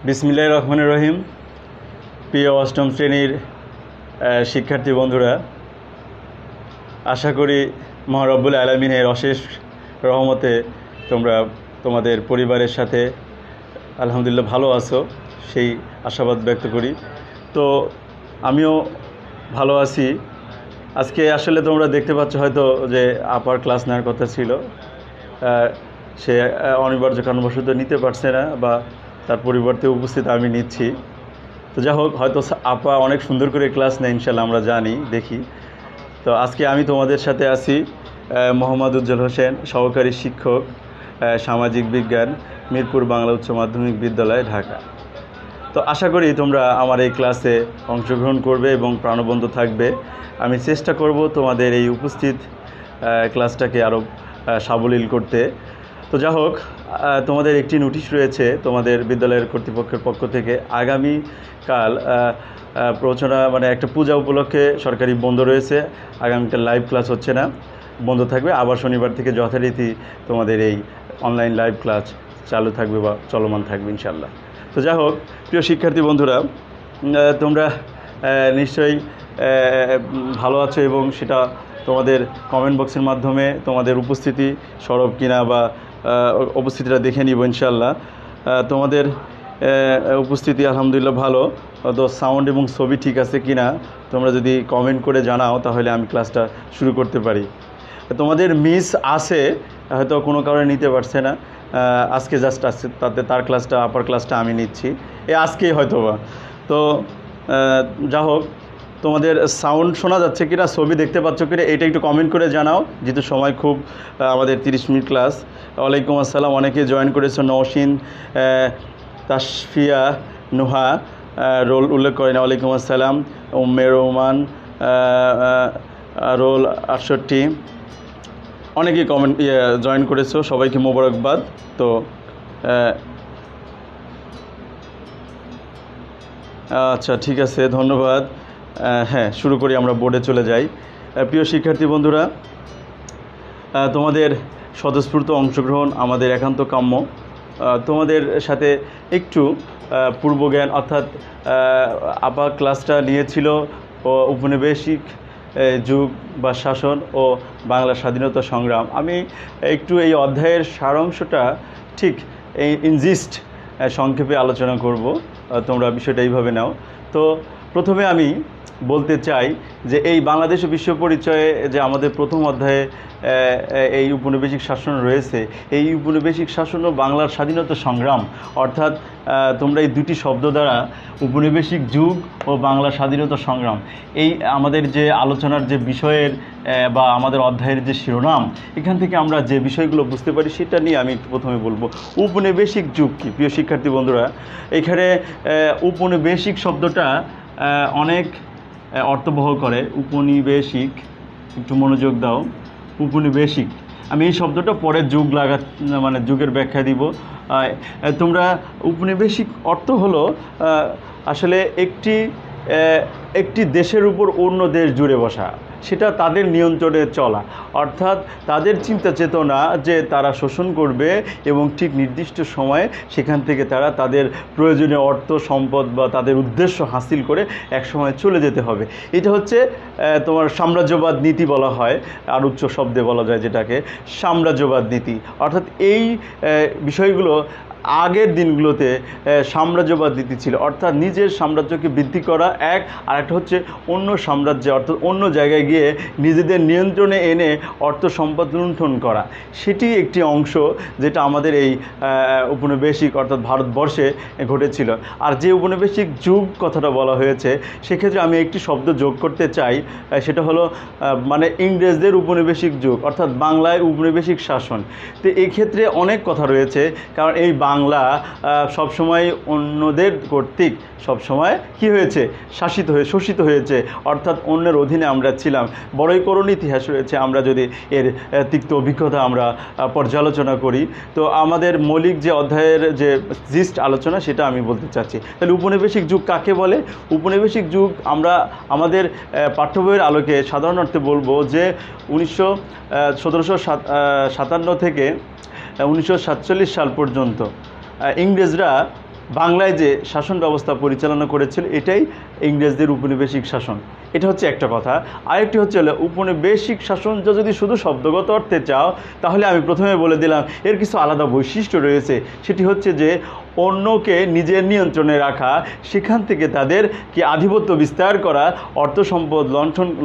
বিসমিল্লাহির রহমানির রহিম। প্রিয় অষ্টম শ্রেণীর শিক্ষার্থী বন্ধুরা, আশা করি মহান রব্বুল আলামিনের অশেষ রহমতে তোমরা তোমাদের পরিবারের সাথে আলহামদুলিল্লাহ ভালো আছো, সেই আশাবাদ ব্যক্ত করি। তো আমিও ভালো আছি। আজকে আসলে তোমরা দেখতে পাচ্ছ হয়তো যে আপার ক্লাস নেওয়ার কথা ছিল, সে অনিবার্য কারণবশত নিতে পারছে না, বা তার পরিবর্তে উপস্থিত আমি নিচ্ছি। তো যাই হোক, হয়তো আপা অনেক সুন্দর করে ক্লাস নেয়, ইনশাল্লাহ আমরা জানি, দেখি। তো আজকে আমি তোমাদের সাথে আছি মোহাম্মদ উজ্জ্বল হোসেন, সহকারী শিক্ষক, সামাজিক বিজ্ঞান, মিরপুর বাংলা উচ্চ মাধ্যমিক বিদ্যালয়, ঢাকা। তো আশা করি তোমরা আমার এই ক্লাসে অংশগ্রহণ করবে এবং প্রাণবন্ত থাকবে। আমি চেষ্টা করব তোমাদের এই উপস্থিত ক্লাসটাকে আরও সাবলীল করতে। তো যাই হোক, তোমাদের একটি নোটিশ রয়েছে তোমাদের বিদ্যালয়ের কর্তৃপক্ষের পক্ষ থেকে। আগামীকাল প্রচনা একটা পূজা উপলক্ষে সরকারি বন্ধ রয়েছে। আগামীকাল লাইভ ক্লাস হচ্ছে না, বন্ধ থাকবে। আবার শনিবার থেকে যথারীতি তোমাদের এই অনলাইন লাইভ ক্লাস চালু থাকবে বা চলমান থাকবে ইনশাল্লাহ। তো যাই হোক, প্রিয় শিক্ষার্থী বন্ধুরা, তোমরা নিশ্চয়ই ভালো আছো এবং সেটা তোমাদের কমেন্ট বক্সের মাধ্যমে তোমাদের উপস্থিতি সরব কিনা বা উপস্থিতিটা দেখে নিব ইনশাল্লাহ। তোমাদের উপস্থিতি আলহামদুলিল্লাহ ভালো। তো সাউন্ড এবং ছবি ঠিক আছে কিনা তোমরা যদি কমেন্ট করে জানাও, তাহলে আমি ক্লাসটা শুরু করতে পারি। তোমাদের মিস আছে, হয়তো কোনো কারণে নিতে পারছে না, আজকে জাস্ট আসছে, তার ক্লাসটা, আপার ক্লাসটা আমি নিচ্ছি আজকেই হয়তো বা। তো যা হোক, তোমাদের সাউন্ড শোনা যাচ্ছে কিনা, ছবি দেখতে পাচ্ছ কিনা, এটা একটু কমেন্ট করে জানাও, যেহেতু সময় খুব, আমাদের 30 মিনিট ক্লাস। ওয়ালাইকুম আসসালাম, অনেকে জয়েন করেছো। নওশিন, তাশফিয়া, নুহা রোল উল্লেখ করেন। ওয়ালাইকুম আসসালাম। উম্মে রহমান রোল 68, অনেকেই কমেন্ট জয়েন করেছো, সবাইকে মোবারকবাদ। তো আচ্ছা, ঠিক আছে, ধন্যবাদ। হ্যাঁ, শুরু করি, আমরা বোর্ডে চলে যাই। প্রিয় শিক্ষার্থী বন্ধুরা, তোমাদের স্বতঃস্ফূর্ত অংশগ্রহণ আমাদের একান্ত কাম্য। তোমাদের সাথে একটু পূর্বজ্ঞান, অর্থাৎ আপা ক্লাসটা নিয়েছিল উপনিবেশিক যুগ বা শাসন ও বাংলা স্বাধীনতা সংগ্রাম। আমি একটু এই অধ্যায়ের সারাংশটা ঠিক ইনজিস্ট সংক্ষেপে আলোচনা করব, তোমরা বিষয়টা এইভাবে নাও। তো প্রথমে আমি বলতে চাই যে এই বাংলাদেশ বিশ্ব পরিচয়ে যে আমাদের প্রথম অধ্যায়ে এই উপনিবেশিক শাসন রয়েছে, এই উপনিবেশিক শাসন ও বাংলার স্বাধীনতা সংগ্রাম, অর্থাৎ তোমরা এই দুটি শব্দ দ্বারা উপনিবেশিক যুগ ও বাংলা স্বাধীনতা সংগ্রাম, এই আমাদের যে আলোচনার যে বিষয়ের বা আমাদের অধ্যায়ের যে শিরোনাম, এখান থেকে আমরা যে বিষয়গুলো বুঝতে পারি সেটা নিয়ে আমি প্রথমে বলবো। উপনিবেশিক যুগ কি, প্রিয় শিক্ষার্থী বন্ধুরা? এখানে উপনিবেশিক শব্দটা অনেক অর্থবহ করে। উপনিবেশিক, একটু মনোযোগ দাও। উপনিবেশিক, আমি এই শব্দটা পরে যুগ যুগের ব্যাখ্যা দিব। তোমরা উপনিবেশিক অর্থ হলো আসলে একটি দেশের উপর অন্য দেশ জুড়ে বসা, সেটা তাদের নিয়ন্ত্রণে চলা, অর্থাৎ তাদের চিন্তা চেতনা যে তারা শোষণ করবে এবং ঠিক নির্দিষ্ট সময়ে সেখান থেকে তারা তাদের প্রয়োজনীয় অর্থ সম্পদ বা তাদের উদ্দেশ্য হাসিল করে এক সময় চলে যেতে হবে। এটা হচ্ছে তোমার সাম্রাজ্যবাদ নীতি বলা হয়, আর উচ্চ শব্দে বলা যায় যেটাকে সাম্রাজ্যবাদ নীতি। অর্থাৎ এই বিষয়গুলো আগের দিনগুলোতে সাম্রাজ্যবাদ নীতি ছিল, অর্থাৎ নিজের সাম্রাজ্যকে বৃদ্ধি করা এক, আর একটা হচ্ছে অন্য সাম্রাজ্যে, অর্থাৎ অন্য জায়গায় গিয়ে নিজেদের নিয়ন্ত্রণে এনে অর্থ সম্পদ লুণ্ঠন করা। সেটি একটি অংশ যেটা আমাদের এই উপনিবেশিক অর্থাৎ ভারতবর্ষে ঘটেছিল। আর যে উপনিবেশিক যুগ কথাটা বলা হয়েছে, সেক্ষেত্রে আমি একটি শব্দ যোগ করতে চাই, সেটা হলো ইংরেজদের উপনিবেশিক যুগ, অর্থাৎ বাংলায় উপনিবেশিক শাসন। তো এই ক্ষেত্রে অনেক কথা রয়েছে, কারণ এই বাংলা সবসময় অন্যদের কর্তৃক সবসময় কি হয়েছে, শোষিত হয়েছে, অর্থাৎ অন্যের অধীনে আমরা ছিলাম। বড়ই করুণ ইতিহাস রয়েছে, আমরা যদি এর তিক্ত অভিজ্ঞতা আমরা পর্যালোচনা করি। তো আমাদের মৌলিক যে অধ্যায়ের যে জিস্ট আলোচনা, সেটা আমি বলতে চাচ্ছি। তাহলে উপনিবেশিক যুগ কাকে বলে? উপনিবেশিক যুগ আমরা আমাদের পাঠ্য বইয়ের আলোকে সাধারণ অর্থে বলবো যে 1757 থেকে 1947 সাল পর্যন্ত ইংরেজরা বাংলায় যে শাসন ব্যবস্থা পরিচালনা করেছিল এটাই ইংরেজদের উপনিবেশিক শাসন। এটা হচ্ছে একটা কথা। আরেকটি হচ্ছে হলো উপনিবেশিক শাসন যদি শুধু শব্দগত অর্থে চাও তাহলে আমি প্রথমে বলে দিলাম এর কিছু আলাদা বৈশিষ্ট্য রয়েছে। সেটি হচ্ছে যে অন্যকে নিজের নিয়ন্ত্রণে রাখা, সেখান থেকে তাদের কি আধিপত্য বিস্তার করা, অর্থ সম্পদ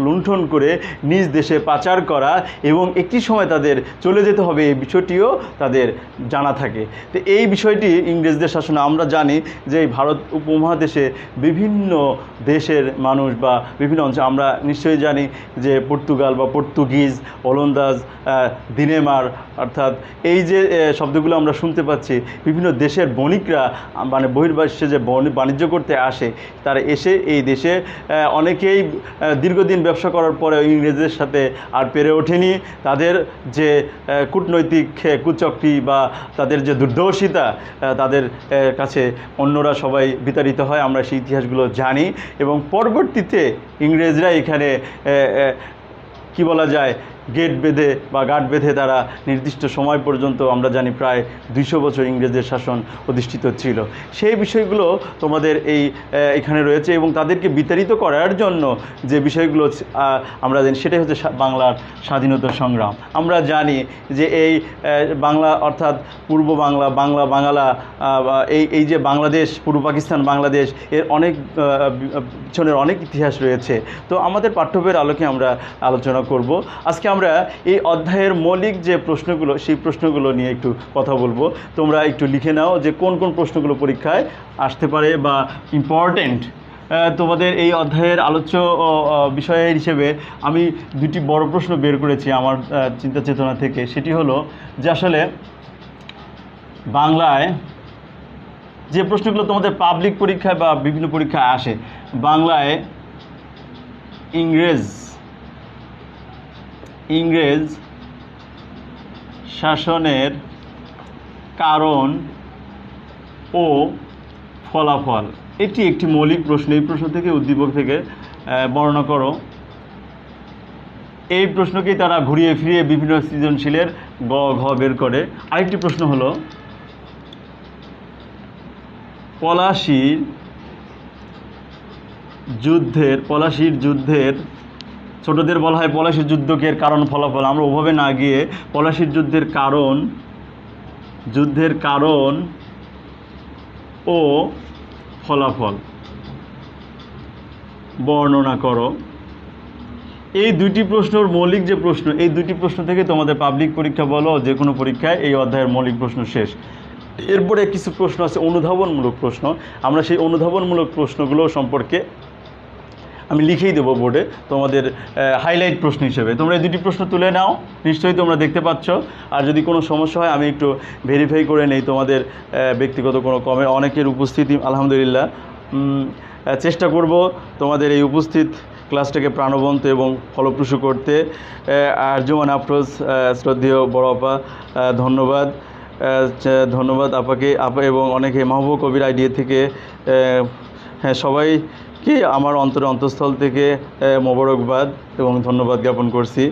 লুণ্ঠন করে নিজ দেশে পাচার করা এবং একটি সময় তাদের চলে যেতে হবে এই বিষয়টিও তাদের জানা থাকে। তো এই বিষয়টি ইংরেজদের শাসনে আমরা জানি যে এই ভারত উপমহাদেশে বিভিন্ন দেশের মানুষ বা বিভিন্ন অঞ্চল, আমরা নিশ্চয়ই জানি যে পর্তুগাল বা পর্তুগিজ, ওলন্দাজ, দিনেমার, অর্থাৎ এই যে শব্দগুলো আমরা শুনতে পাচ্ছি, বিভিন্ন দেশের বণিকরা মানে বহির্বাসে যে বাণিজ্য করতে আসে, তারা এসে এই দেশে অনেকেই দীর্ঘদিন ব্যবসা করার পরে ইংরেজদের সাথে আর পেরে ওঠেনি। তাদের যে কূটনৈতিক কুচক্রি বা তাদের যে দুর্দর্শিতা, তাদের কাছে অন্যরা সবাই বিতাড়িত হয়, আমরা সেই ইতিহাসগুলো জানি। এবং পরবর্তীতে ইংরেজরা এখানে কি বলা যায় গেট বেঁধে বা গাঁট বেঁধে তারা নির্দিষ্ট সময় পর্যন্ত, আমরা জানি প্রায় 200 বছর ইংরেজদের শাসন অধিষ্ঠিত ছিল। সেই বিষয়গুলো তোমাদের এখানে রয়েছে এবং তাদেরকে বিতাড়িত করার জন্য যে বিষয়গুলো আমরা জানি সেটাই হচ্ছে বাংলার স্বাধীনতা সংগ্রাম। আমরা জানি যে এই বাংলা অর্থাৎ পূর্ব বাংলা, বাঙালা, এই যে বাংলাদেশ, পূর্ব পাকিস্তান বাংলাদেশ, এর অনেক পিছনের অনেক ইতিহাস রয়েছে। তো আমাদের পাঠ্যবইয়ের আলোকে আমরা আলোচনা করব। আজকে আমরা এই অধ্যায়ের মৌলিক যে প্রশ্নগুলো, সেই প্রশ্নগুলো নিয়ে একটু কথা বলবো। তোমরা একটু লিখে নাও যে কোন কোন প্রশ্নগুলো পরীক্ষায় আসতে পারে বা ইম্পর্টেন্ট। তোমাদের এই অধ্যায়ের আলোচ্য বিষয় হিসেবে আমি দুটি বড় প্রশ্ন বের করেছি আমার চিন্তা চেতনা থেকে। সেটি হলো যে আসলে বাংলায় যে প্রশ্নগুলো তোমাদের পাবলিক পরীক্ষায় বা বিভিন্ন পরীক্ষায় আসে, বাংলায় ইংরেজ শাসনের কারণ ও ফলাফল, এটি একটি মৌলিক প্রশ্ন। এই প্রশ্ন থেকে উদ্দীপক থেকে বর্ণনা করো। এই প্রশ্নকেই তারা ঘুরিয়ে ফিরিয়ে বিভিন্ন সৃজনশীলের গ ঘ বের করে। আরেকটি প্রশ্ন হলো পলাশির যুদ্ধের ছোটদের বলা হয় পলাশির যুদ্ধের কারণ ফলাফল। আমরা ওভাবে না গিয়ে পলাশির যুদ্ধের কারণ ও ফলাফল বর্ণনা করো। এই দুইটি প্রশ্নর মৌলিক যে প্রশ্ন, এই দুইটি প্রশ্ন থেকে তোমাদের পাবলিক পরীক্ষা বলো যে কোনো পরীক্ষায় এই অধ্যায়ের মৌলিক প্রশ্ন শেষ। এরপরে কিছু প্রশ্ন আছে অনুধাবনমূলক প্রশ্ন। আমরা সেই অনুধাবনমূলক প্রশ্নগুলো সম্পর্কে আমি লিখেই দেবো বোর্ডে তোমাদের হাইলাইট প্রশ্ন হিসেবে। তোমরা এই দুটি প্রশ্ন তুলে নাও, নিশ্চয়ই তোমরা দেখতে পাচ্ছ। আর যদি কোনো সমস্যা হয় আমি একটু ভেরিফাই করে নেই তোমাদের ব্যক্তিগত কোনো কমেন্ট। অনেকের উপস্থিতি আলহামদুলিল্লাহ। চেষ্টা করব তোমাদের এই উপস্থিত ক্লাসটাকে প্রাণবন্ত এবং ফলপ্রসূ করতে। আরজুমান আফরোজ শ্রদ্ধেয় বড় আপা, ধন্যবাদ আপাকে এবং অনেকে মাহবুব কবির আইডিয়া থেকে, হ্যাঁ সবাইকে আমার অন্তঃস্থল থেকে মোবারকবাদ এবং ধন্যবাদ জ্ঞাপন করছি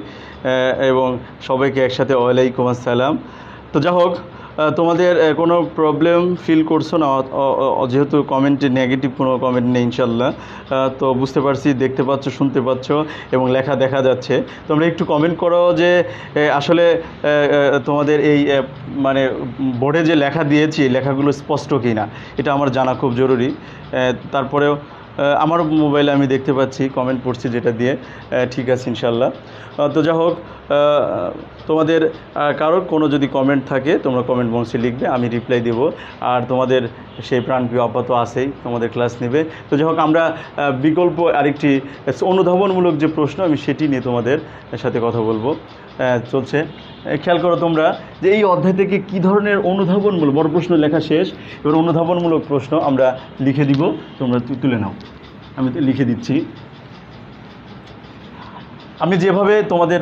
এবং সবাইকে একসাথে ওয়ালাইকুম আসসালাম। তো যা হোক, তোমাদের কোনো প্রবলেম ফিল করছো না, যেহেতু কমেন্টে নেগেটিভ কোনো কমেন্ট নেই ইনশাল্লাহ। তো বুঝতে পারছি, দেখতে পাচ্ছ, শুনতে পাচ্ছ এবং লেখা দেখা যাচ্ছে। তোমরা একটু কমেন্ট করো যে আসলে তোমাদের এই মানে বোর্ডে যে লেখা দিয়েছি লেখাগুলো স্পষ্ট কি না, এটা আমার জানা খুব জরুরি। তারপরেও আমার মোবাইলে আমি দেখতে পাচ্ছি, কমেন্ট পড়ছি যেটা দিয়ে, ঠিক আছে ইনশাল্লাহ। তো যা হোক, তোমাদের কারোর কোনো যদি কমেন্ট থাকে তোমরা কমেন্ট বক্সে লিখবে, আমি রিপ্লাই দেব। আর তোমাদের সেই প্রাণপ্রিয় আপাতত আছেই, তোমাদের ক্লাস নেবে। তো যাই হোক, আমরা বিকল্প আরেকটি অনুধাবনমূলক যে প্রশ্ন আমি সেটি নিয়ে তোমাদের সাথে কথা বলবো। চলছে, খেয়াল করো তোমরা যে এই অধ্যায় থেকে কী ধরনের অনুধাবনমূলক, বড় প্রশ্ন লেখা শেষ, এবার অনুধাবনমূলক প্রশ্ন আমরা লিখে দিব, তোমরা তুলে নাও। আমি লিখে দিচ্ছি। আমি যেভাবে তোমাদের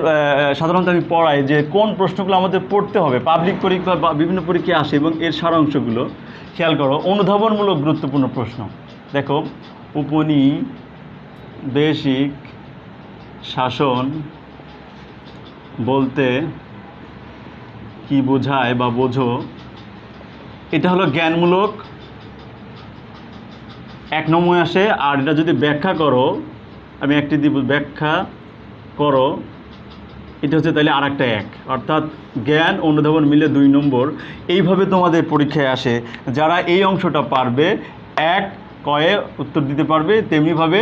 সাধারণত আমি পড়াই যে কোন প্রশ্নগুলো আমাদের পড়তে হবে, পাবলিক পরীক্ষা বা বিভিন্ন পরীক্ষায় আসে এবং এর সারাংশগুলো খেয়াল করো। অনুধাবনমূলক গুরুত্বপূর্ণ প্রশ্ন দেখো, উপনিবেশিক শাসন বলতে কি বোঝায় বা বোঝো। এটা হলো জ্ঞানমূলক 1 নম্বরে আসে। আর এটা যদি ব্যাখ্যা করো, আমি একটি দিব, ব্যাখ্যা করো, এটা হচ্ছে তাহলে আর একটা 1, অর্থাৎ জ্ঞান অনুধাবন মিলে 2 নম্বর। এইভাবে তোমাদের পরীক্ষায় আসে। যারা এই অংশটা পারবে 1 কয়ে উত্তর দিতে পারবে, তেমনিভাবে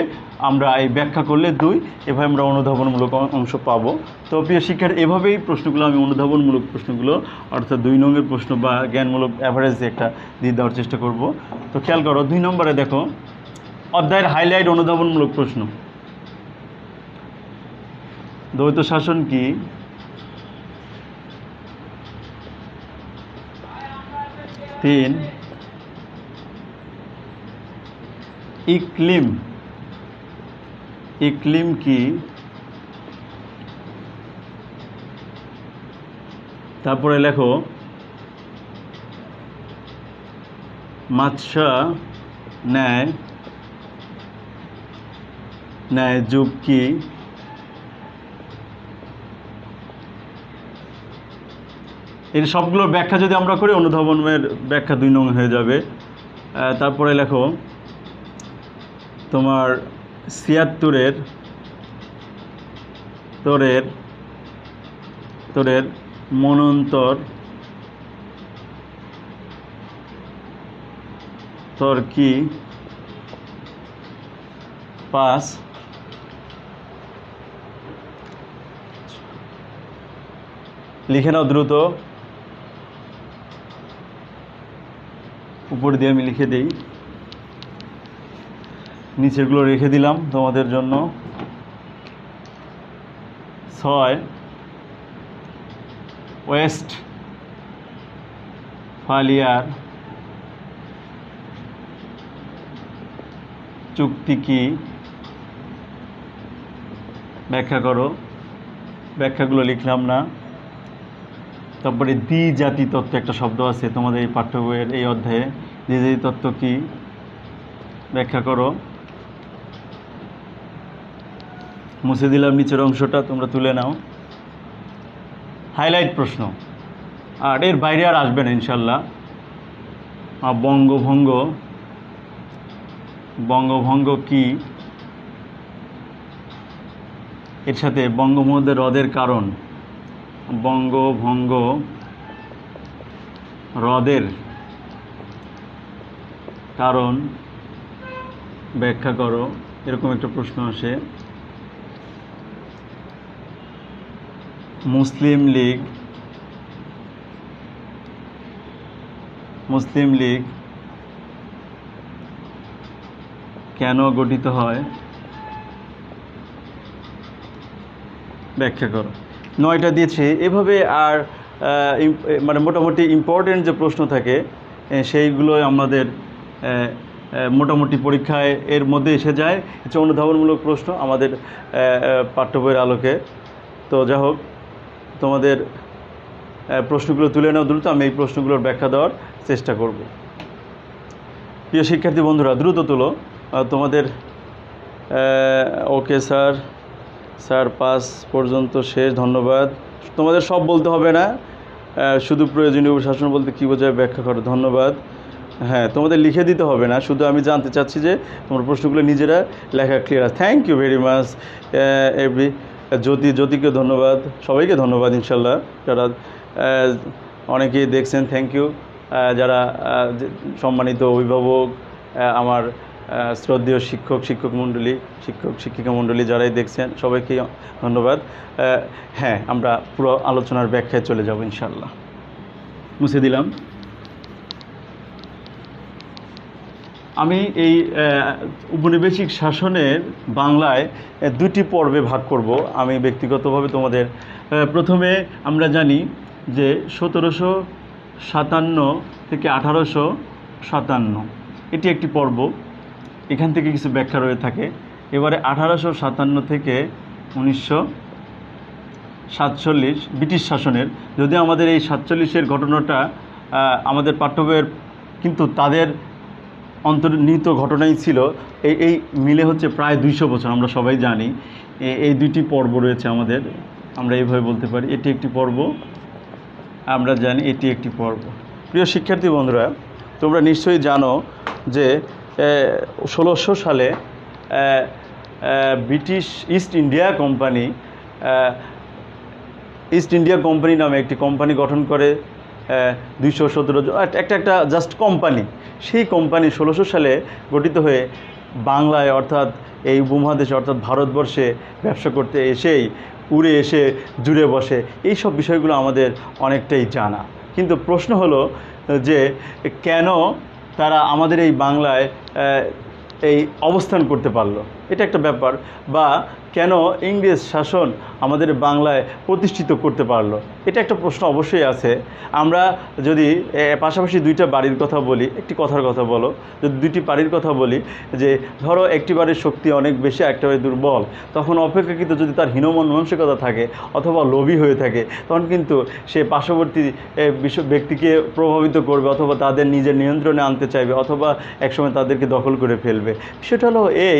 আমরা এই ব্যাখ্যা করলে 2, এভাবে আমরা অনুধাবনমূলক অংশ পাবো। তো প্রিয় শিক্ষার, এভাবেই প্রশ্নগুলো আমি অনুধাবনমূলক প্রশ্নগুলো অর্থাৎ 2 নম্বরের প্রশ্ন বা জ্ঞানমূলক অ্যাভারেজ একটা দিয়ে দেওয়ার চেষ্টা করব। তো খেয়াল করো 2 নম্বরে দেখো, অধ্যায়ের হাইলাইট অনুধাবনমূলক প্রশ্ন। দ্বৈত শাসন কি? তিন, ইকলিম, ইকলিম কি? তারপরে লেখো মাৎসা ন্যায়, ন্যায় যুগ কি? এই সবগুলোর ব্যাখ্যা যদি আমরা করি, অনুধাবনের ব্যাখ্যা 2 নং হয়ে যাবে। তারপরে লেখো তোমার 76-এর তোরের মনন্তর তোর কি? 5, লিখে নাও দ্রুত, উপর দিয়ে আমি লিখে দিই, নিচেরগুলো রেখে দিলাম তোমাদের জন্য। 6, ওয়েস্টফালিয়ার চুক্তি কি? ব্যাখ্যা করো। ব্যাখ্যাগুলো লিখলাম না। তারপরে দ্বিজাতি তত্ত্ব একটা শব্দ আছে তোমাদের এই পাঠ্য বইয়ের এই অধ্যায়ে। দ্বিজাতি তত্ত্ব কি? ব্যাখ্যা করো। মুছে দিলাম নিচের অংশটা, তোমরা তুলে নাও। হাইলাইট প্রশ্ন, আর এর বাইরে আর আসবে না ইনশাল্লাহ। বঙ্গভঙ্গ কি? এর সাথে বঙ্গবন্ধু হ্রদের কারণ, বঙ্গভঙ্গ হ্রদের কারণ ব্যাখ্যা করো, এরকম একটা প্রশ্ন আসে। মুসলিম লীগ কেন গঠিত হয়? ব্যাখ্যা করো। 9টা দিয়েছি। এভাবে আর মানে মোটামুটি ইম্পর্টেন্ট যে প্রশ্ন থাকে সেইগুলো আমাদের মোটামুটি পরীক্ষায় এর মধ্যে এসে যায়। হচ্ছে অনুধাবনমূলক প্রশ্ন আমাদের পাঠ্য বইয়ের আলোকে। তো যাই হোক, তোমাদের প্রশ্নগুলো তুলে নাও দ্রুত, আমি এই প্রশ্নগুলোর ব্যাখ্যা দেওয়ার চেষ্টা করব। প্রিয় শিক্ষার্থী বন্ধুরা, দ্রুত তুলো তোমাদের। ওকে স্যার, 5 পর্যন্ত শেষ, ধন্যবাদ। তোমাদের সব বলতে হবে না, শুধু প্রয়োজনীয় শাসন বলতে কী বোঝায় ব্যাখ্যা করো, ধন্যবাদ। হ্যাঁ, তোমাদের লিখে দিতে হবে না, শুধু আমি জানতে চাচ্ছি যে তোমার প্রশ্নগুলো নিজেরা লেখা clear. Thank you very much জ্যোতিকে ধন্যবাদ, সবাইকে ধন্যবাদ ইনশাল্লাহ, যারা অনেকেই দেখছেন। থ্যাংক ইউ যারা সম্মানিত অভিভাবক, আমার শ্রদ্ধেয় শিক্ষক মণ্ডলী, শিক্ষিকা মণ্ডলী যারাই দেখছেন, সবাইকে ধন্যবাদ। হ্যাঁ, আমরা পুরো আলোচনার ব্যাখ্যায় চলে যাব ইনশাল্লাহ। মুছে দিলাম। আমি এই উপনিবেশিক শাসনের বাংলায় 2টি পর্বে ভাগ করব আমি ব্যক্তিগতভাবে তোমাদের। প্রথমে আমরা জানি যে 1757 থেকে 1857 এটি একটি পর্ব, এখান থেকে কিছু ব্যাখ্যা রয়ে থাকে। এবারে 1857 থেকে 1947 ব্রিটিশ শাসনের, যদি আমাদের এই 47-এর ঘটনাটা আমাদের পাঠ্য বইয়ের, কিন্তু তাদের অন্তর্নিহিত ঘটনাই ছিল। এই মিলে হচ্ছে প্রায় 200 বছর, আমরা সবাই জানি। এই 2টি পর্ব রয়েছে আমাদের, আমরা এইভাবে বলতে পারি এটি একটি পর্ব, আমরা জানি এটি একটি পর্ব। প্রিয় শিক্ষার্থী বন্ধুরা, তোমরা নিশ্চয়ই জানো যে 1600 সালে ব্রিটিশ ইস্ট ইন্ডিয়া কোম্পানি নামে একটি কোম্পানি গঠন করে 217 জন, একটা জাস্ট কোম্পানি। সেই কোম্পানি 1600 সালে গঠিত হয়ে বাংলায় অর্থাৎ এই উপমহাদেশে অর্থাৎ ভারতবর্ষে ব্যবসা করতে এসেই উড়ে এসে জুড়ে বসে। এই সব বিষয়গুলো আমাদের অনেকটাই জানা, কিন্তু প্রশ্ন হলো যে কেন তারা আমাদের এই বাংলায় এই অবস্থান করতে পারলো, এটা একটা ব্যাপার। বা কেন ইংরেজ শাসন আমাদের বাংলায় প্রতিষ্ঠিত করতে পারলো, এটা একটা প্রশ্ন অবশ্যই আছে। আমরা যদি পাশাপাশি দুইটা বাড়ির কথা বলি, একটি কথার কথা বলো, যদি দুইটি বাড়ির কথা বলি, যে ধরো একটি বাড়ির শক্তি অনেক বেশি, একটা বাড়ি দুর্বল, তখন অপেক্ষাকৃত যদি তার হীনমন মানসিকতা থাকে অথবা লোভী হয়ে থাকে, তখন কিন্তু সে পার্শ্ববর্তী ব্যক্তিকে প্রভাবিত করবে অথবা তাদের নিজের নিয়ন্ত্রণে আনতে চাইবে অথবা একসময় তাদেরকে দখল করে ফেলবে। সেটা হলো এই,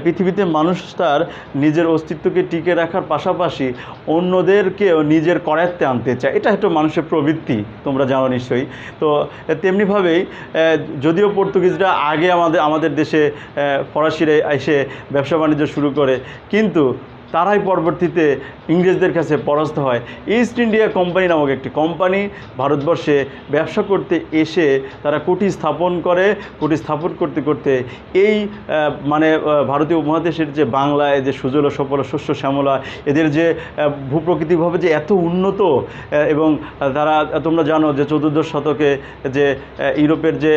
পৃথিবীতে মানুষ তার নিজের অস্তিত্বকে টিকে রাখার পাশাপাশি অন্যদেরকেও নিজের করায়ত্তে আনতে চায়। এটা হয়তো মানুষের প্রবৃত্তি, তোমরা জানো নিশ্চয়ই। তো তেমনিভাবেই যদিও পর্তুগিজরা আগে আমাদের দেশে ফরাসিরা এসে ব্যবসা বাণিজ্য শুরু করে, কিন্তু তারাই পরবর্তীতে ইংরেজদের কাছে পরাস্ত হয়। ইস্ট ইন্ডিয়া কোম্পানি নামক একটি কোম্পানি ভারতবর্ষে ব্যবসা করতে এসে তারা কুঠি স্থাপন করে। কুঠি স্থাপন করতে করতে এই মানে ভারতীয় উপমহাদেশের যে বাংলায় যে সুজল সফল শস্য শ্যামলা, এদের যে ভূপ্রকৃতিকভাবে যে এত উন্নত, এবং তারা তোমরা জানো যে 14 শতকে যে ইউরোপের যে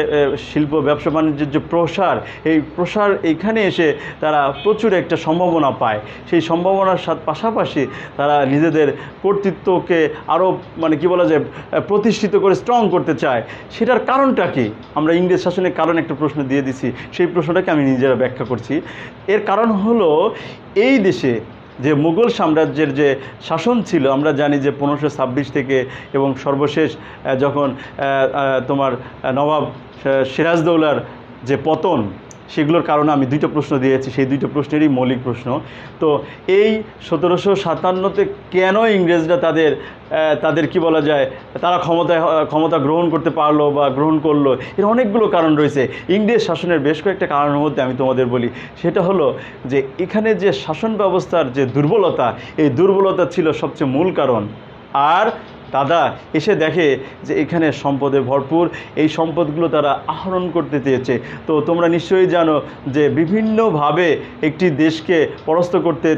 শিল্প ব্যবসা বাণিজ্যের যে প্রসার, এই প্রসার এইখানে এসে তারা প্রচুর একটা সম্ভাবনা পায়। সেই সম্ভাবনার সাথে পাশাপাশি তারা নিজেদের কর্তৃত্বকে আরও মানে কি বলা যায় প্রতিষ্ঠিত করে স্ট্রং করতে চায়। সেটার কারণটা কি? আমরা ইংরেজ শাসনের কারণ একটা প্রশ্ন দিয়ে দিছি, সেই প্রশ্নটাকে আমি নিজেরা ব্যাখ্যা করছি। এর কারণ হলো এই দেশে যে মুঘল সাম্রাজ্যের যে শাসন ছিল, আমরা জানি যে 1526 থেকে এবং সর্বশেষ যখন তোমার নবাব সিরাজদৌলার যে পতন, সেগুলোর কারণে আমি দুইটা প্রশ্ন দিয়েছি, সেই দুইটা প্রশ্নেরই মৌলিক প্রশ্ন। তো এই 1757-তে কেন ইংরেজরা তাদের কি বলা যায় তারা ক্ষমতা গ্রহণ করতে পারলো বা গ্রহণ করলো, এর অনেকগুলো কারণ রয়েছে। ইংরেজ শাসনের বেশ কয়েকটা কারণের মধ্যে আমি তোমাদের বলি, সেটা হলো যে এখানে যে শাসন ব্যবস্থার যে দুর্বলতা, এই দুর্বলতা ছিল সবচেয়ে মূল কারণ। আর দাদা এসে দেখে যে এখানে সম্পদে ভরপুর, এই সম্পদগুলো তারা আহরণ করতে চেয়েছে। তো তোমরা নিশ্চয়ই জানো যে বিভিন্নভাবে একটি দেশকে পরাস্ত করতে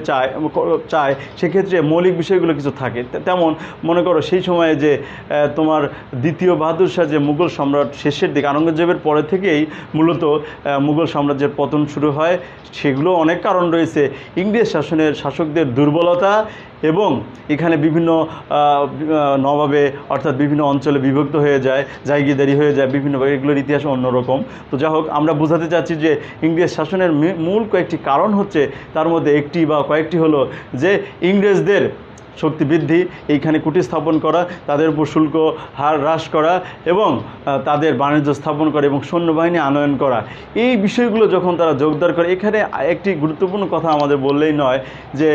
চায়, সেক্ষেত্রে মৌলিক বিষয়গুলো কিছু থাকে। তেমন মনে করো সেই সময়ে যে তোমার দ্বিতীয় বাহাদুর শাহ যে মুঘল সম্রাট, শেষের দিকে আওরঙ্গজেবের পরে থেকেই মূলত মুঘল সাম্রাজ্যের পতন শুরু হয়। সেগুলো অনেক কারণ রয়েছে, ইংরেজ শাসনের শাসকদের দুর্বলতা এবং এখানে বিভিন্ন নবাবে অর্থাৎ বিভিন্ন অঞ্চলে বিভক্ত হয়ে যায়, জায়গিদারি হয়ে যায় বিভিন্নভাবে, এগুলোর ইতিহাস অন্যরকম। তো যাই হোক, আমরা বোঝাতে চাচ্ছি যে ইংরেজ শাসনের মূল কয়েকটি কারণ হচ্ছে, তার মধ্যে একটি বা কয়েকটি হলো যে ইংরেজদের শক্তি বৃদ্ধি, এইখানে কুঠি স্থাপন করা, তাদের উপর শুল্ক হার হ্রাস করা এবং তাদের বাণিজ্য স্থাপন করা এবং সৈন্যবাহিনী আনয়ন করা। এই বিষয়গুলো যখন তারা জোরদার করে, এখানে একটি গুরুত্বপূর্ণ কথা আমাদের বললেই নয় যে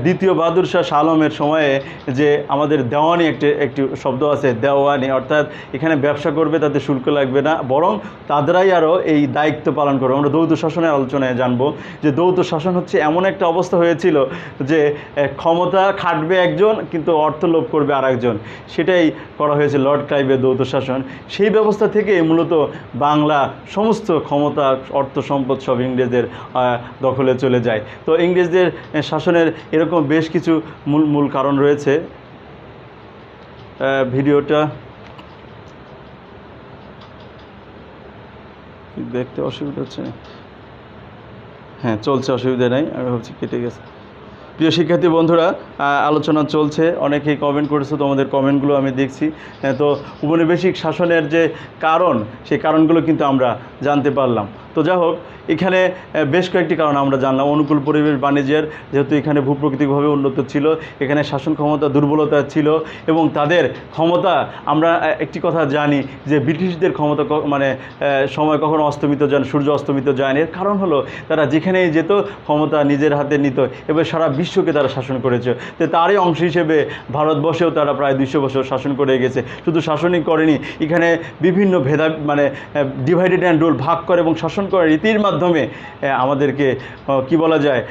দ্বিতীয় বাহাদুর শাহ আলমের সময়ে যে আমাদের দেওয়ানি একটি শব্দ আছে, দেওয়ানি, অর্থাৎ এখানে ব্যবসা করবে তাদের শুল্ক লাগবে না, বরং তাদেরাই আরও এই দায়িত্ব পালন করবে। আমরা দ্বৈত শাসনের আলোচনায় জানবো যে দ্বৈত শাসন হচ্ছে এমন একটা অবস্থা হয়েছিল যে ক্ষমতা খাটবে একজন কিন্তু অর্থ লোভ করবে আর একজন, সেটাই করা হয়েছে লর্ড ক্লাইভের দ্বৈত শাসন। সেই ব্যবস্থা থেকে মূলত বাংলা সমস্ত ক্ষমতা অর্থ সম্পদ সব ইংরেজদের দখলে চলে যায়। তো ইংরেজদের শাসনের এরকম বেশ কিছু মূল কারণ রয়েছে। ভিডিওটা দেখতে অসুবিধা হচ্ছে? হ্যাঁ চলছে, অসুবিধা নেই, আমি ভাবছি কেটে গেছে। প্রিয় শিক্ষার্থী বন্ধুরা, আলোচনা চলছে, অনেকেই কমেন্ট করেছে, তোমাদের কমেন্টগুলো আমি দেখছি। তো উপনিবেশিক শাসনের যে কারণ, সেই কারণগুলো কিন্তু আমরা জানতে পারলাম। তো যাই হোক, এখানে বেশ কয়েকটি কারণ আমরা জানলাম। অনুকূল পরিবেশ বাণিজ্যের, যেহেতু এখানে ভূপ্রকৃতিকভাবে উন্নত ছিল, এখানে শাসন ক্ষমতা দুর্বলতা ছিল এবং তাদের ক্ষমতা, আমরা একটি কথা জানি যে ব্রিটিশদের ক্ষমতা মানে সময় কখনো অস্তমিত যান, সূর্য অস্তমিত যায়। এর কারণ হলো তারা যেখানেই যেত ক্ষমতা নিজের হাতে নিত, এবার সারা বিশ্বকে তারা শাসন করেছে। তো তারই অংশ হিসেবে ভারতবর্ষেও তারা প্রায় 200 বছর শাসন করে গেছে। শুধু শাসনই করেনি, এখানে বিভিন্ন মানে ডিভাইডেড অ্যান্ড রুল, ভাগ করে এবং শাসন শাসন করার রীতির মাধ্যমে আমাদেরকে কি বলা যায়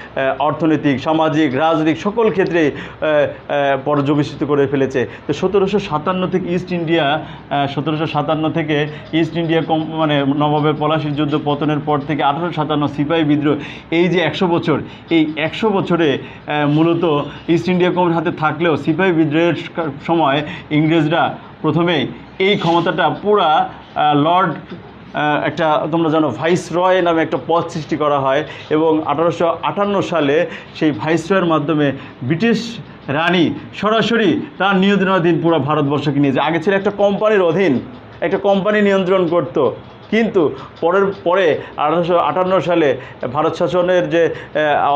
অর্থনৈতিক, সামাজিক, রাজনৈতিক সকল ক্ষেত্রে পর্যবেসিত করে ফেলেছে। তো 1757 থেকে ইস্ট ইন্ডিয়া 1757 থেকে ইস্ট ইন্ডিয়া মানে নবাবের পলাশির যুদ্ধ পতনের পর থেকে 1857 সিপাহী বিদ্রোহ, এই যে 100 বছর, এই 100 বছরে মূলত ইস্ট ইন্ডিয়া কোম্পানির হাতে থাকলেও সিপাহী বিদ্রোহের সময় ইংরেজরা প্রথমেই এই ক্ষমতাটা পুরা লর্ড একটা তোমরা জানো ভাইসরয় নামে একটা পদ সৃষ্টি করা হয় এবং 1858 সালে সেই ভাইসরয়ের মাধ্যমে ব্রিটিশ রানী সরাসরি তার নিয়ন্ত্রণাধীন পুরো ভারতবর্ষকে নিয়ে যায়। আগে ছিল একটা কোম্পানির অধীন, একটা কোম্পানি নিয়ন্ত্রণ করত, কিন্তু পরে 1858 সালে ভারত শাসনের যে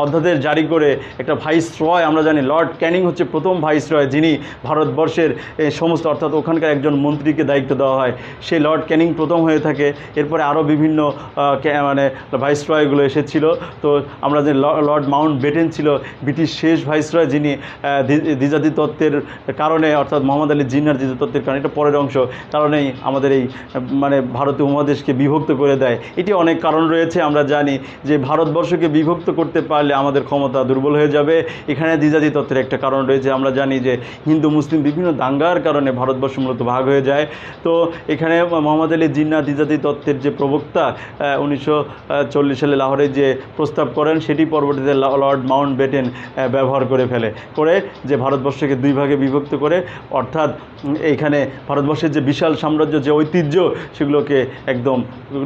অধ্যাদেশ জারি করে একটা ভাইসরয়, আমরা জানি লর্ড ক্যানিং হচ্ছে প্রথম ভাইসরয় যিনি ভারতবর্ষের সমস্ত অর্থাৎ ওখানকার একজন মন্ত্রীকে দায়িত্ব দেওয়া হয়, সেই লর্ড ক্যানিং প্রথম হয়ে থাকে। এরপরে আরও বিভিন্ন মানে ভাইসরয়গুলো এসেছিল। তো আমরা যে লর্ড মাউন্ট বেটেন ছিল ব্রিটিশ শেষ ভাইসরয়, যিনি দ্বিজাতি তত্ত্বের কারণে অর্থাৎ মোহাম্মদ আলী জিন্নার দ্বিজাতি তত্ত্বের কারণে, এটা পরের অংশ, কারণেই আমাদের এই মানে ভারতীয় উপমহাদেশকে বিভক্ত করে দেয়। এটি অনেক কারণ রয়েছে। আমরা জানি যে ভারতবর্ষকে বিভক্ত করতে পারলে আমাদের ক্ষমতা দুর্বল হয়ে যাবে, এখানে দ্বিজাতি তত্ত্বের একটা কারণ রয়েছে। আমরা জানি যে হিন্দু মুসলিম বিভিন্ন দাঙ্গার কারণে ভারতবর্ষ মূলত ভাগ হয়ে যায়। তো এখানে মোহাম্মদ আলী জিন্নাহ দ্বিজাতি তত্ত্বের যে প্রবক্তা 1940 সালে লাহোরে যে প্রস্তাব করেন, সেটি পরবর্তীতে লর্ড মাউন্ট বেটেন ব্যবহার করে ফেলে, করে যে ভারতবর্ষকে দুই ভাগে বিভক্ত করে, অর্থাৎ এইখানে ভারতবর্ষের যে বিশাল সাম্রাজ্য, যে ঐতিহ্য, সেগুলোকে একদম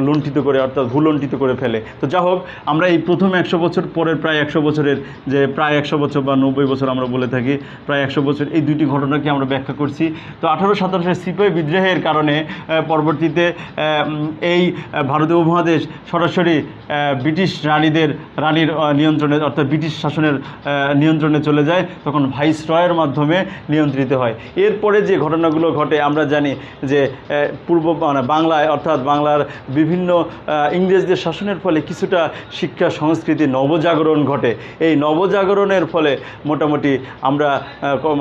লুণ্ঠিত করে অর্থাৎ ভূলুণ্ঠিত করে ফেলে। তো যা হোক, আমরা এই প্রথম 100 বছর পরের প্রায় 100 বছরের যে প্রায় 100 বছর বা 90 বছর আমরা বলে থাকি, প্রায় 100 বছর, এই দুইটি ঘটনাকে আমরা ব্যাখ্যা করছি। তো 1857 সালের সিপাহী বিদ্রোহের কারণে পরবর্তীতে এই ভারতীয় উপমহাদেশ সরাসরি ব্রিটিশ রানীর নিয়ন্ত্রণে অর্থাৎ ব্রিটিশ শাসনের নিয়ন্ত্রণে চলে যায়, তখন ভাইসরয়ের মাধ্যমে নিয়ন্ত্রিত হয়। এরপরে যে ঘটনাগুলো ঘটে, আমরা জানি যে মানে বাংলায় অর্থাৎ বাংলার বিভিন্ন ইংরেজদের শাসনের ফলে কিছুটা শিক্ষা সংস্কৃতি নবজাগরণ ঘটে। এই নবজাগরণের ফলে মোটামুটি আমরা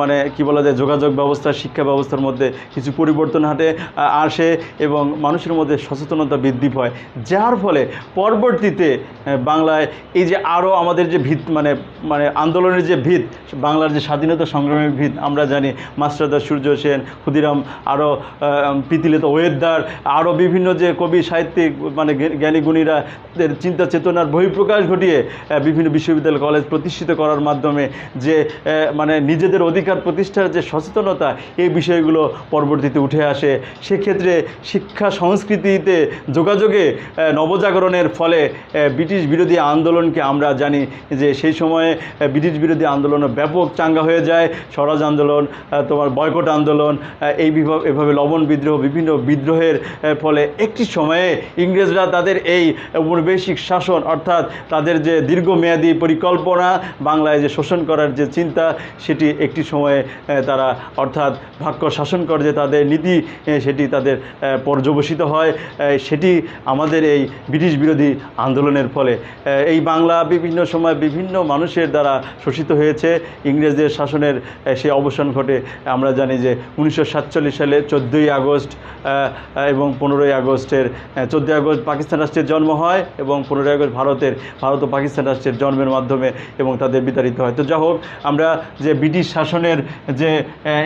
মানে কি বলা যায় যোগাযোগ ব্যবস্থা, শিক্ষা ব্যবস্থার মধ্যে কিছু পরিবর্তন আসে এবং মানুষের মধ্যে সচেতনতা বৃদ্ধি পায়, যার ফলে পরবর্তীতে বাংলায় এই যে আরও আমাদের যে ভিত মানে মানে আন্দোলনের যে ভিত, বাংলার যে স্বাধীনতা সংগ্রামের ভিত, আমরা জানি মাস্টারদা সূর্য সেন, ক্ষুদিরাম, আরও প্রীতিলতা ওয়েদ্দার, আরও বিভিন্ন যে কবি সাহিত্যিক মানে জ্ঞানী গুণীরা চিন্তা চেতনার বহিঃপ্রকাশ ঘটিয়ে বিভিন্ন বিশ্ববিদ্যালয় কলেজ প্রতিষ্ঠিত করার মাধ্যমে যে মানে নিজেদের অধিকার প্রতিষ্ঠার যে সচেতনতা, এই বিষয়গুলো পরবর্তীতে উঠে আসে। সেক্ষেত্রে শিক্ষা সংস্কৃতিতে যোগাযোগে নবজাগরণের ফলে ব্রিটিশ বিরোধী আন্দোলনকে আমরা জানি যে সেই সময়ে ব্রিটিশ বিরোধী আন্দোলন ব্যাপক চাঙ্গা হয়ে যায়, স্বরাজ আন্দোলন, তোমার বয়কট আন্দোলন, এভাবে লবণ বিদ্রোহ, বিভিন্ন বিদ্রোহের ফলে একটি সময়ে ইংরেজরা তাদের এই উপনিবেশিক শাসন অর্থাৎ তাদের যে দীর্ঘমেয়াদী পরিকল্পনা, বাংলায় যে শোষণ করার যে চিন্তা, সেটি একটি সময়ে তারা অর্থাৎ ভাগ্য শাসন করে যে তাদের নীতি, সেটি তাদের পর্যবসিত হয়। সেটি আমাদের এই ব্রিটিশ বিরোধী আন্দোলনের ফলে এই বাংলা বিভিন্ন সময় বিভিন্ন মানুষের দ্বারা শোষিত হয়েছে। ইংরেজদের শাসনের সেই অবসান ঘটে। আমরা জানি যে 1947 সালে 14ই আগস্ট এবং 15ই আগস্টের 14ই আগস্ট পাকিস্তান রাষ্ট্রের জন্ম হয় এবং 15ই আগস্ট ভারত ও পাকিস্তান রাষ্ট্রের জন্মের মাধ্যমে এবং তাদের বিতাড়িত হয়। তো যা হোক, আমরা যে ব্রিটিশ শাসনের যে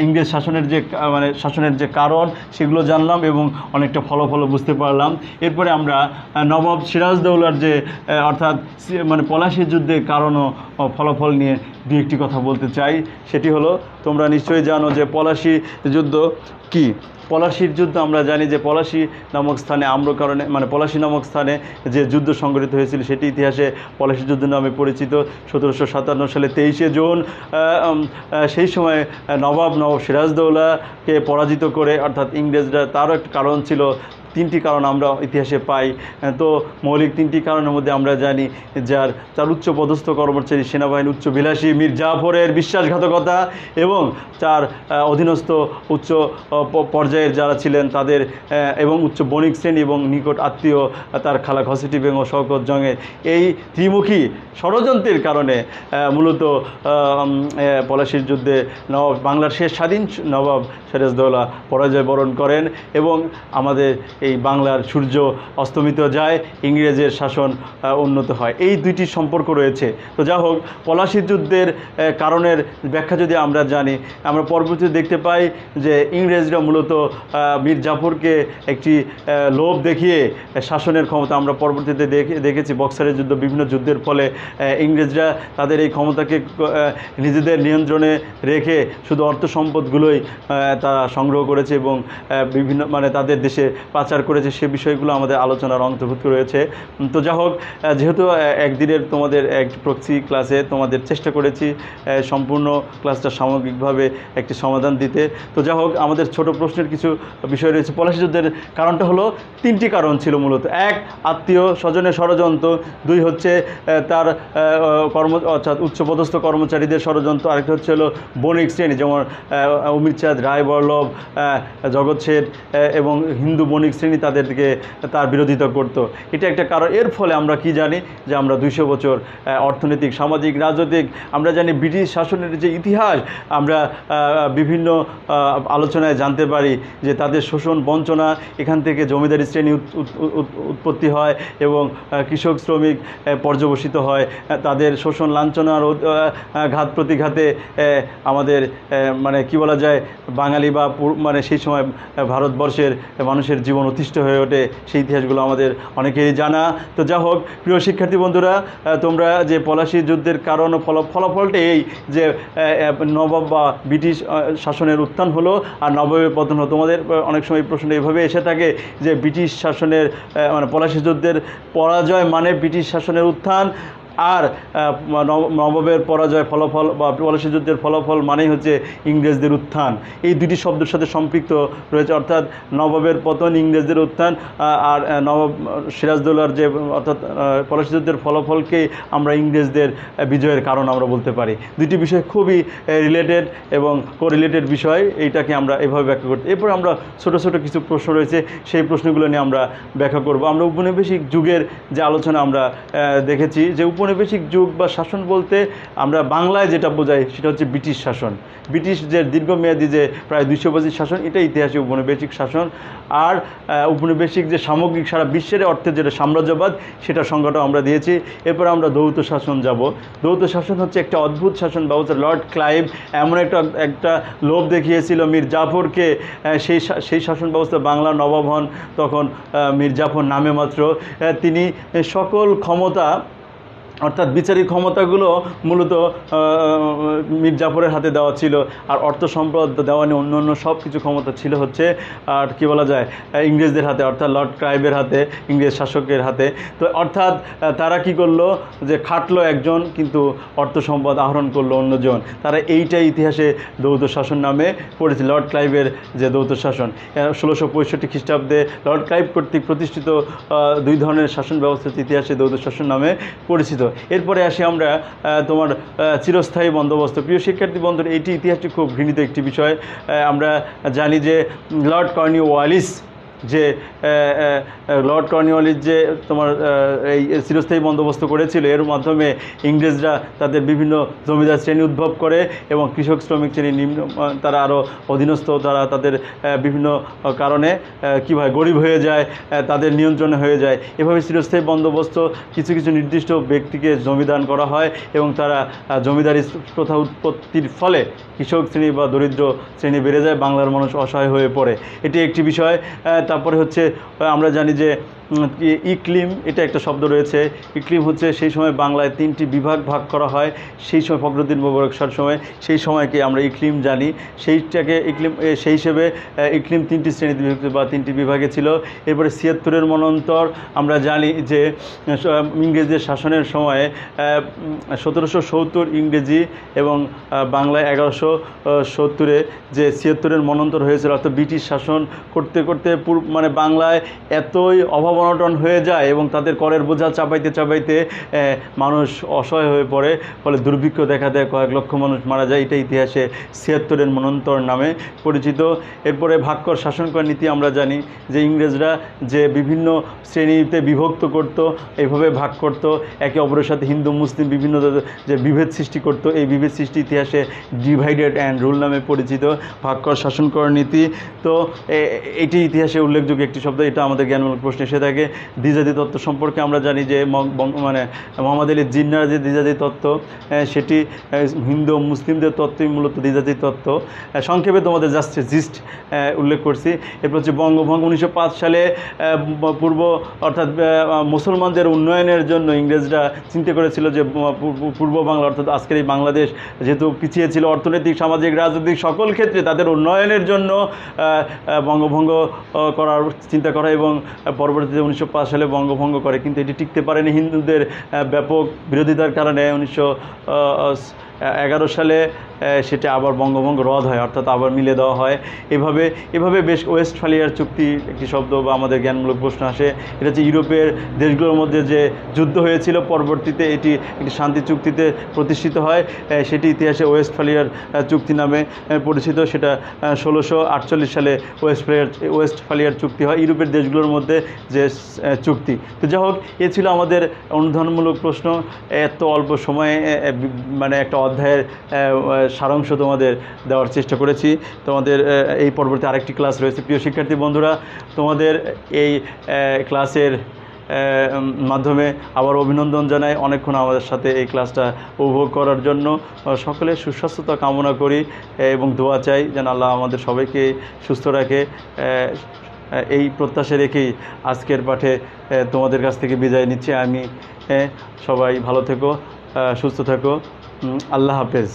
ইংরেজ শাসনের যে মানে শাসনের যে কারণ, সেগুলো জানলাম এবং অনেকটা ফলাফল বুঝতে পারলাম। এরপরে আমরা নবাব সিরাজদৌলার যে অর্থাৎ মানে পলাশির যুদ্ধের কারণ ও ফলাফল নিয়ে দু একটি কথা বলতে চাই। সেটি হলো, তোমরা নিশ্চয়ই জানো যে পলাশি যুদ্ধ কি। পলাশির যুদ্ধ আমরা জানি যে পলাশি নামক স্থানে কারণে মানে পলাশি নামক স্থানে যে যুদ্ধ সংঘটিত হয়েছিল, সেটি ইতিহাসে পলাশি যুদ্ধ নামে পরিচিত। 1757 সালে 23শে জুন সেই সময় নবাব সিরাজদৌলাকে পরাজিত করে অর্থাৎ ইংরেজরা, তারও একটা কারণ ছিল, তিনটি কারণ আমরা ইতিহাসে পাই। তো মৌলিক তিনটি কারণের মধ্যে আমরা জানি তার উচ্চ পদস্থ কর্মচারী সেনাবাহিনী উচ্চ বিলাসী মীর জাফরের বিশ্বাসঘাতকতা এবং তার অধীনস্থ উচ্চ পর্যায়ের যারা ছিলেন তাদের এবং উচ্চ বণিক শ্রেণী এবং নিকট আত্মীয় তার খালা ঘসেটি বেগম ও শওকত জংয়ের এই ত্রিমুখী ষড়যন্ত্রের কারণে মূলত পলাশির যুদ্ধে বাংলার শেষ স্বাধীন নবাব সিরাজদৌলা পরাজয় বরণ করেন এবং আমাদের এই বাংলার সূর্য অস্তমিত যায়, ইংরেজের শাসন উন্নত হয়। এই দুইটি সম্পর্ক রয়েছে। তো যা হোক, পলাশী যুদ্ধের কারণের ব্যাখ্যা যদি আমরা জানি, আমরা পরবর্তীতে দেখতে পাই যে ইংরেজরা মূলত মীর জাফরকে একটি লোভ দেখিয়ে শাসনের ক্ষমতা, আমরা পরবর্তীতে দেখেছি বক্সারের যুদ্ধ, বিভিন্ন যুদ্ধের ফলে ইংরেজরা তাদের এই ক্ষমতাকে নিজেদের নিয়ন্ত্রণে রেখে শুধু অর্থ সম্পদগুলোই তারা সংগ্রহ করেছে এবং বিভিন্ন তাদের দেশে পাচার করেছে। সে বিষয়গুলো আমাদের আলোচনার অন্তর্ভুক্ত রয়েছে। তো যা হোক, যেহেতু একদিনের তোমাদের এক প্রক্সি ক্লাসে তোমাদের চেষ্টা করেছি সম্পূর্ণ ক্লাসটা সামগ্রিকভাবে একটি সমাধান দিতে। তো যা হোক, আমাদের ছোট প্রশ্নের কিছু বিষয় রয়েছে। পলাশী যুদ্ধের কারণটা হলো, তিনটি কারণ ছিল মূলত। এক, আত্মীয় স্বজনের ষড়যন্ত্র। দুই হচ্ছে তার অর্থাৎ উচ্চপদস্থ কর্মচারীদের ষড়যন্ত্র। আরেকটা হচ্ছে হলো বণিক শ্রেণী, যেমন অমিরচাঁদ, রায়বল্লভ, জগৎ শেঠ এবং হিন্দু বণিক শ্রেণী তাদেরকে তার বিরোধিতা করত। এটা একটা কারণ। এর ফলে আমরা কি জানি যে আমরা 200 বছর অর্থনৈতিক, সামাজিক, রাজনৈতিক, আমরা জানি ব্রিটিশ শাসনের যে ইতিহাস আমরা বিভিন্ন আলোচনায় জানতে পারি যে তাদের শোষণ, বঞ্চনা, এখান থেকে জমিদারি শ্রেণী উৎপত্তি হয় এবং কৃষক শ্রমিক পর্যবসিত হয়। তাদের শোষণ, লাঞ্ছনার ঘাত প্রতিঘাতে আমাদের কি বলা যায়, বাঙালি বা সেই সময় ভারতবর্ষের মানুষের জীবন অতিষ্ঠ হয়ে ওঠে। সেই ইতিহাসগুলো আমাদের অনেকেরই জানা। তো যা হোক, প্রিয় শিক্ষার্থী বন্ধুরা, তোমরা যে পলাশী যুদ্ধের কারণ ও ফলাফলটা এই যে নবাব বা ব্রিটিশ শাসনের উত্থান হলো আর নবাবের পতন হলো। তোমাদের অনেক সময় প্রশ্ন এভাবে এসে থাকে যে ব্রিটিশ শাসনের পলাশী যুদ্ধের পরাজয় মানে ব্রিটিশ শাসনের উত্থান, আর নবাবের পরাজয় ফলাফল বা পলাশী যুদ্ধের ফলাফল মানেই হচ্ছে ইংরেজদের উত্থান। এই দুটি শব্দের সাথে সম্পৃক্ত রয়েছে, অর্থাৎ নবাবের পতন, ইংরেজদের উত্থান। আর নবাব সিরাজদৌল্লার যে অর্থাৎ পলাশী যুদ্ধের ফলাফলকে আমরা ইংরেজদের বিজয়ের কারণ আমরা বলতে পারি। দুটি বিষয় খুবই রিলেটেড এবং কোরিলেটেড বিষয়, এইটাকে আমরা এভাবে ব্যাখ্যা করতে। এরপর আমরা ছোটো ছোটো কিছু প্রশ্ন রয়েছে, সেই প্রশ্নগুলো নিয়ে আমরা ব্যাখ্যা করব। আমরা উপনিবেশিক যুগের যে আলোচনা আমরা দেখেছি যে উপনিবেশিক যুগ বা শাসন বলতে আমরা বাংলায় যেটা বোঝাই সেটা হচ্ছে ব্রিটিশ শাসন। ব্রিটিশ যে দীর্ঘমেয়াদী যে প্রায় 200 বছর শাসন, এটা ইতিহাসে উপনিবেশিক শাসন। আর উপনিবেশিক যে সামগ্রিক সারা বিশ্বের অর্থে যেটা সাম্রাজ্যবাদ, সেটা সংজ্ঞাটাও আমরা দিয়েছি। এরপর আমরা দ্বৈত শাসন যাব। দ্বৈত শাসন হচ্ছে একটা অদ্ভুত শাসন ব্যবস্থা। লর্ড ক্লাইভ এমন একটা লোভ দেখিয়েছিল মীর জাফরকে, সেই শাসন ব্যবস্থা বাংলার নবাব হন তখন মীর জাফর নামে মাত্র। তিনি সকল ক্ষমতা অর্থাৎ বিচারিক ক্ষমতাগুলো মূলত মীর জাফরের হাতে দেওয়া ছিল, আর অর্থ সম্পদ দেওয়া নিয়ে অন্য সব কিছু ক্ষমতা ছিল হচ্ছে আর কি বলা যায় ইংরেজদের হাতে, অর্থাৎ লর্ড ক্লাইভের হাতে, ইংরেজ শাসকের হাতে। তো অর্থাৎ তারা কি করলো যে খাটলো একজন, কিন্তু অর্থ সম্পদ আহরণ করলো অন্যজন। তারা এইটাই ইতিহাসে দ্বৈত শাসন নামে পড়েছে, লর্ড ক্লাইভের যে দ্বৈত শাসন। 1665 খ্রিস্টাব্দে লর্ড ক্লাইভ কর্তৃক প্রতিষ্ঠিত দুই ধরনের শাসন ব্যবস্থা ইতিহাসে দ্বৈত শাসন নামে পরিচিত। এরপরে আসি আমরা তোমার চিরস্থায়ী বন্দোবস্ত। প্রিয় শিক্ষার্থী বন্ধুরা, এটি ইতিহাসটি খুব ঘৃণিত একটি বিষয়। আমরা জানি যে লর্ড কর্নওয়ালিস যে তোমার এই চিরস্থায়ী বন্দোবস্ত করেছিল, এর মাধ্যমে ইংরেজরা তাদের বিভিন্ন জমিদার শ্রেণী উদ্ভব করে এবং কৃষক শ্রমিক শ্রেণী নিম্ন, তারা আরও অধীনস্থ, তারা তাদের বিভিন্ন কারণে কীভাবে গরিব হয়ে যায়, তাদের নিয়ন্ত্রণে হয়ে যায়। এভাবে চিরস্থায়ী বন্দোবস্ত কিছু কিছু নির্দিষ্ট ব্যক্তিকে জমিদান করা হয় এবং তারা জমিদারি প্রথা উৎপত্তির ফলে কৃষক শ্রেণী বা দরিদ্র শ্রেণী বেড়ে যায়, বাংলার মানুষ অসহায় হয়ে পড়ে। এটি একটি বিষয়। তারপরে হচ্ছে আমরা জানি যে ইকলিম, এটা একটা শব্দ রয়েছে। ইকলিম হচ্ছে সেই সময় বাংলায় 3টি বিভাগ ভাগ করা হয়, সেই সময় ফখরুদ্দীন মুবারক শাহর সময়, সেই সময়কে আমরা ইকলিম জানি। সেইটাকে ইকলিম, সেই হিসেবে ইকলিম 3টি শ্রেণীতে বিভক্ত বা 3টি বিভাগে ছিল। এরপরে 76-এর মনন্তর আমরা জানি যে ইংরেজদের শাসনের সময়ে 1770 ইংরেজি এবং বাংলায় 1170-এ যে 76-এর মনন্তর হয়েছিল, অর্থাৎ ব্রিটিশ শাসন করতে করতে বাংলায় এতই অভাব-অনটন হয়ে যায় এবং তাদের করের বোঝা চাপাইতে চাপাইতে মানুষ অসহায় হয়ে পড়ে, ফলে দুর্ভিক্ষ দেখা দেয়, কয়েক লক্ষ মানুষ মারা যায়। এটা ইতিহাসে 76-এর মনন্তর নামে পরিচিত। এরপরে ভাগকর শাসন করার নীতি আমরা জানি যে ইংরেজরা যে বিভিন্ন শ্রেণীতে বিভক্ত করত, এইভাবে ভাগ করত, একে অপরের সাথে হিন্দু মুসলিম বিভিন্ন যে বিভেদ সৃষ্টি করত, এই বিভেদ সৃষ্টি ইতিহাসে ডিভাইডেড অ্যান্ড রুল নামে পরিচিত ভাগকর শাসন করার নীতি। তো এটি ইতিহাসে উল্লেখযোগ্য একটি শব্দ, এটা আমাদের জ্ঞানমূলক প্রশ্নে এসে থাকে। দ্বিজাতি তত্ত্ব সম্পর্কে আমরা জানি যে মানে মোহাম্মদ আলী জিন্নার যে দ্বিজাতি তত্ত্ব, সেটি হিন্দু ও মুসলিমদের তত্ত্বই মূলত দ্বিজাতি তত্ত্ব। সংক্ষেপে তোমাদের জাস্ট জিস্ট উল্লেখ করছি। এরপর হচ্ছে বঙ্গভঙ্গ। 1905 সালে পূর্ব অর্থাৎ মুসলমানদের উন্নয়নের জন্য ইংরেজরা চিন্তা করেছিল যে পূর্ব বাংলা অর্থাৎ আজকের এই বাংলাদেশ যেহেতু পিছিয়ে ছিল অর্থনৈতিক, সামাজিক, রাজনৈতিক সকল ক্ষেত্রে, তাদের উন্নয়নের জন্য বঙ্গভঙ্গ করার চিন্তা করা এবং পরবর্তীতে 1905 সালে বঙ্গভঙ্গ করে। কিন্তু এটি টিকতে পারেনি হিন্দুদের ব্যাপক বিরোধিতার কারণে। 1911 সালে সেটা আবার বঙ্গভঙ্গ রদ হয়, অর্থাৎ আবার মিলে দেওয়া হয়। এভাবে বেশ ওয়েস্টফালিয়ার চুক্তি একটি শব্দ বা আমাদের জ্ঞানমূলক প্রশ্ন আসে। এটা হচ্ছে ইউরোপের দেশগুলোর মধ্যে যে যুদ্ধ হয়েছিল, পরবর্তীতে এটি একটি শান্তি চুক্তিতে প্রতিষ্ঠিত হয়। সেটি ইতিহাসে ওয়েস্টফালিয়ার চুক্তি নামে পরিচিত। সেটা 1648 সালে ওয়েস্টফালিয়ার চুক্তি হয়, ইউরোপের দেশগুলোর মধ্যে যে চুক্তি। তো যাই হোক, এ ছিল আমাদের অনুধানমূলক প্রশ্ন। এত অল্প সময়ে মানে একটা অধ্যায়ের সারাংশ তোমাদের দেওয়ার চেষ্টা করেছি। তোমাদের এই পরবর্তী আরেকটি ক্লাস রয়েছে। প্রিয় শিক্ষার্থী বন্ধুরা, তোমাদের এই ক্লাসের মাধ্যমে আবার অভিনন্দন জানাই অনেকক্ষণ আমাদের সাথে এই ক্লাসটা উপভোগ করার জন্য। সকলের সুস্বাস্থ্যতা কামনা করি এবং দোয়া চাই যেন আল্লাহ আমাদের সবাইকে সুস্থ রাখে। এই প্রত্যাশা রেখেই আজকের পাঠে তোমাদের কাছ থেকে বিদায় নিচ্ছি আমি। সবাই ভালো থেকো, সুস্থ থেকো। আল্লাহ হাফেজ।